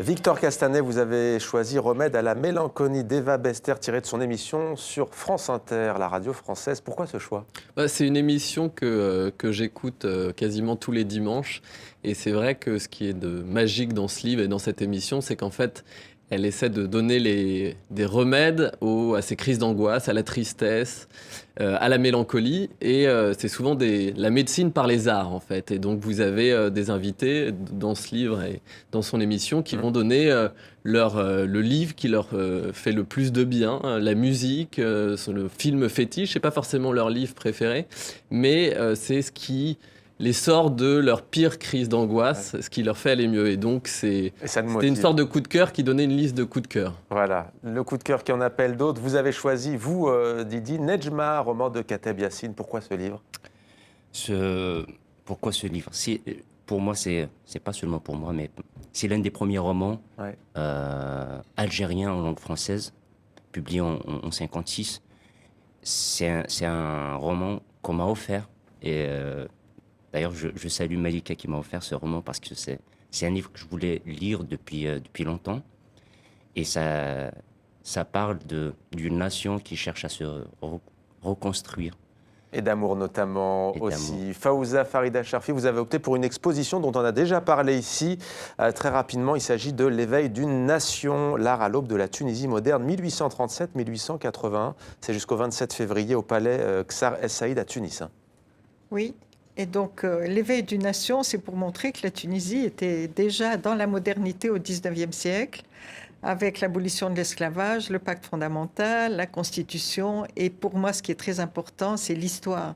Victor Castanet, vous avez choisi Remède à la mélancolie d'Eva Bester, tiré de son émission sur France Inter, la radio française. Pourquoi ce choix ? C'est une émission que j'écoute quasiment tous les dimanches. Et c'est vrai que ce qui est de magique dans ce livre et dans cette émission, c'est qu'en fait, elle essaie de donner des remèdes à ces crises d'angoisse, à la tristesse, à la mélancolie. Et c'est souvent la médecine par les arts, en fait. Et donc, vous avez des invités dans ce livre et dans son émission qui vont donner le livre qui leur fait le plus de bien, la musique, le film fétiche. C'est pas forcément leur livre préféré, mais c'est ce qui les sort de leur pire crise d'angoisse, ce qui leur fait aller mieux. Et donc, c'était une sorte de coup de cœur qui donnait une liste de coups de cœur. Voilà, le coup de cœur qui en appelle d'autres. Vous avez choisi, vous, Didi, Nedjma, roman de Kateb Yassine. Pourquoi ce livre ? Pourquoi ce livre ? Pour moi, c'est pas seulement pour moi, mais c'est l'un des premiers romans algériens en langue française, publié en 1956. C'est un roman qu'on m'a offert. Et d'ailleurs, je salue Malika qui m'a offert ce roman parce que c'est un livre que je voulais lire depuis longtemps. Et ça parle d'une nation qui cherche à se reconstruire. Et d'amour notamment aussi. Fawza Farida Charfi, vous avez opté pour une exposition dont on a déjà parlé ici. Très rapidement, il s'agit de l'éveil d'une nation, l'art à l'aube de la Tunisie moderne, 1837-1881. C'est jusqu'au 27 février au palais Ksar Es Saïd à Tunis. Oui, et donc l'éveil d'une nation, c'est pour montrer que la Tunisie était déjà dans la modernité au XIXe siècle, avec l'abolition de l'esclavage, le pacte fondamental, la Constitution. Et pour moi, ce qui est très important, c'est l'histoire.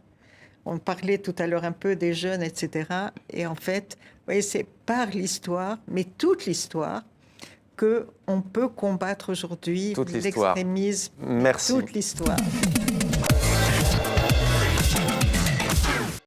On parlait tout à l'heure un peu des jeunes, etc. Et en fait, vous voyez, c'est par l'histoire, mais toute l'histoire, qu'on peut combattre aujourd'hui l'extrémisme. Merci. Toute l'histoire.